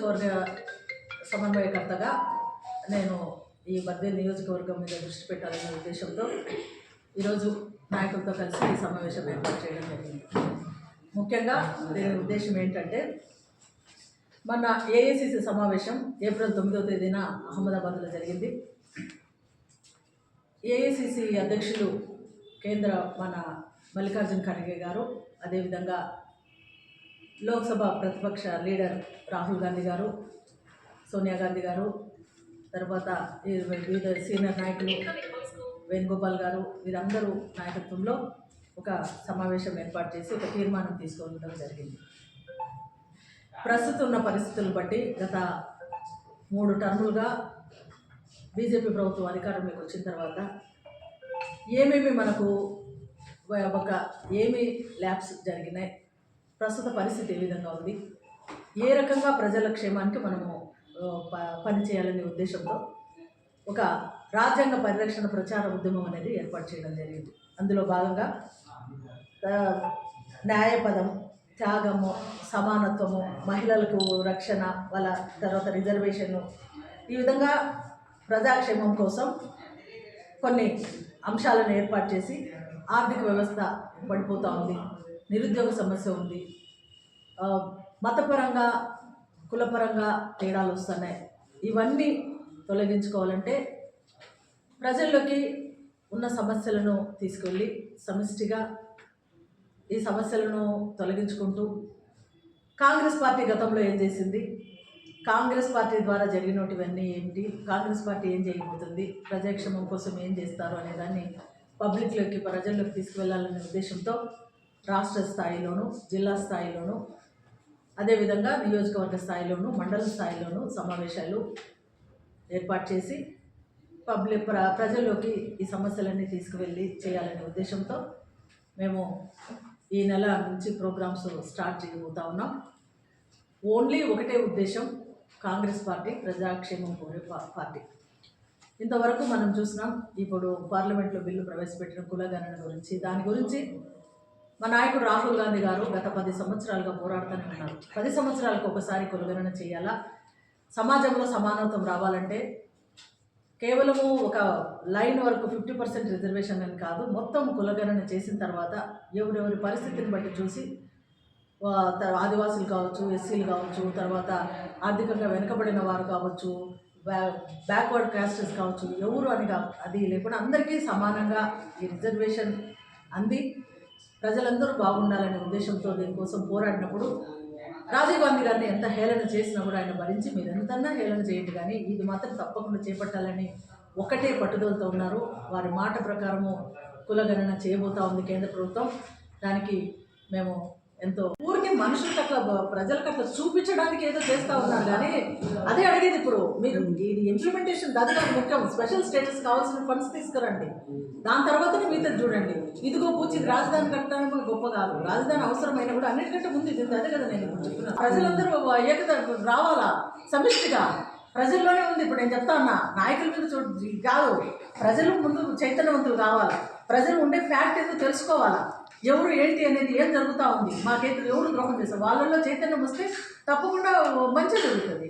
నియోజకవర్గ సమన్వయకర్తగా నేను ఈ బద్వేలు నియోజకవర్గం మీద దృష్టి పెట్టాలనే ఉద్దేశంతో ఈరోజు నాయకులతో కలిసి ఈ సమావేశం ఏర్పాటు చేయడం జరిగింది. ముఖ్యంగా దీని ఉద్దేశం ఏంటంటే, మన ఏఐసిసి సమావేశం ఏప్రిల్ 9వ తేదీన అహ్మదాబాద్లో జరిగింది. ఏఐసిసి అధ్యక్షులు కేంద్ర మన మల్లికార్జున్ ఖర్గే గారు, అదేవిధంగా లోక్సభ ప్రతిపక్ష లీడర్ రాహుల్ గాంధీ గారు, సోనియా గాంధీ గారు, తర్వాత వివిధ సీనియర్ నాయకులు వేణుగోపాల్ గారు, వీరందరూ నాయకత్వంలో ఒక సమావేశం ఏర్పాటు చేసి ఒక తీర్మానం తీసుకోవడం జరిగింది. ప్రస్తుతం ఉన్న పరిస్థితులను బట్టి గత 3 టర్ములుగా బీజేపీ ప్రభుత్వం అధికారంలోకి వచ్చిన తర్వాత ఏమేమి మనకు ఏమి ల్యాబ్స్ జరిగినాయి, ప్రస్తుత పరిస్థితి ఏ విధంగా ఉంది, ఏ రకంగా ప్రజల క్షేమానికి మనము పనిచేయాలనే ఉద్దేశంతో ఒక రాజ్యాంగ పరిరక్షణ ప్రచార ఉద్యమం అనేది ఏర్పాటు చేయడం జరిగింది. అందులో భాగంగా న్యాయపదం, త్యాగము, సమానత్వము, మహిళలకు రక్షణ, వాళ్ళ తర్వాత రిజర్వేషన్లు, ఈ విధంగా ప్రజాక్షేమం కోసం కొన్ని అంశాలను ఏర్పాటు చేసి ఆర్థిక వ్యవస్థ పడిపోతూ ఉంది, నిరుద్యోగ సమస్య ఉంది, మతపరంగా కులపరంగా తేడాలు వస్తున్నాయి. ఇవన్నీ తొలగించుకోవాలంటే ప్రజల్లోకి ఉన్న సమస్యలను తీసుకెళ్ళి సమిష్టిగా ఈ సమస్యలను తొలగించుకుంటూ కాంగ్రెస్ పార్టీ గతంలో ఏం చేసింది, కాంగ్రెస్ పార్టీ ద్వారా జరిగినటివన్నీ ఏంటి, కాంగ్రెస్ పార్టీ ఏం చేయబోతుంది, ప్రజాక్షేమం కోసం ఏం చేస్తారు అనే దాన్ని పబ్లిక్లోకి ప్రజల్లోకి తీసుకువెళ్ళాలనే ఉద్దేశంతో రాష్ట్ర స్థాయిలోనూ, జిల్లా స్థాయిలోనూ, అదేవిధంగా నియోజకవర్గ స్థాయిలోనూ, మండల స్థాయిలోనూ సమావేశాలు ఏర్పాటు చేసి ప్రజల్లోకి ఈ సమస్యలన్నీ తీసుకువెళ్ళి చేయాలనే ఉద్దేశంతో మేము ఈ నెల నుంచి ప్రోగ్రామ్స్ స్టార్ట్ చేయబోతా ఉన్నాం. ఓన్లీ ఒకటే ఉద్దేశం, కాంగ్రెస్ పార్టీ ప్రజాక్షేమం కోరే పార్టీ. ఇంతవరకు మనం చూసినాం, ఇప్పుడు పార్లమెంట్లో బిల్లు ప్రవేశపెట్టిన కులగణన గురించి, దాని గురించి మా నాయకుడు రాహుల్ గాంధీ గారు గత 10 సంవత్సరాలుగా పోరాడుతూనే ఉన్నారు. 10 సంవత్సరాలకు ఒకసారి కులగణన చేయాలా, సమాజంలో సమానత్వం రావాలంటే కేవలము ఒక లైన్ వరకు 50% రిజర్వేషన్ అని కాదు, మొత్తం కులగణన చేసిన తర్వాత ఎవరెవరి పరిస్థితిని బట్టి చూసి ఆదివాసులు కావచ్చు, ఎస్సీలు కావచ్చు, తర్వాత ఆర్థికంగా వెనుకబడిన వారు కావచ్చు, బ్యాక్వర్డ్ క్యాస్టెస్ కావచ్చు, ఎవరు అని అది లేకుండా అందరికీ సమానంగా ఈ రిజర్వేషన్ అంది ప్రజలందరూ బాగుండాలనే ఉద్దేశంతో దీనికోసం పోరాడినప్పుడు రాజీవ్ గాంధీ గారిని ఎంత హేళన చేసినా కూడా ఆయన భరించి మీరు ఎంతన్నా హేళన చేయండి కానీ ఇది మాత్రం తప్పకుండా చేపట్టాలని ఒకటే పట్టుదలతో ఉన్నారు. వారి మాట ప్రకారము కులగణన చేయబోతా ఉంది కేంద్ర ప్రభుత్వం. దానికి మేము ఎంతో ఊరికి మనుషులకు అట్లా ప్రజలకు అట్లా చూపించడానికి ఏదో చేస్తూ ఉన్నారు కానీ అదే అడిగేది ఇప్పుడు మీరు ఇది ఇంప్లిమెంటేషన్ అది నాకు ముఖ్యం. స్పెషల్ స్టేటస్ కావాల్సిన ఫండ్స్ తీసుకురండి, దాని తర్వాతనే మీతో చూడండి. ఇదిగో పూచి రాజధాని కట్టడానికి గొప్ప కాదు, రాజధాని అవసరమైన కూడా అన్నిటికంటే ముందు ఇది అదే కదా నేను ఇప్పుడు చెప్తున్నాను. ప్రజలందరూ ఏకత రావాలా, సమిష్టిగా ప్రజల్లోనే ఉంది. ఇప్పుడు నేను చెప్తా ఉన్నా, నాయకుల మీద కాదు, ప్రజలు ముందు చైతన్యవంతులు కావాలా, ప్రజలు ఉండే ఫ్యాక్ట్ ఏదో తెలుసుకోవాలా, ఎవరు ఏంటి అనేది ఏం జరుగుతూ ఉంది, మాకైతే ఎవరు ద్రోహం చేస్తారు, వాళ్ళల్లో చైతన్యం వస్తే తప్పకుండా మంచి జరుగుతుంది.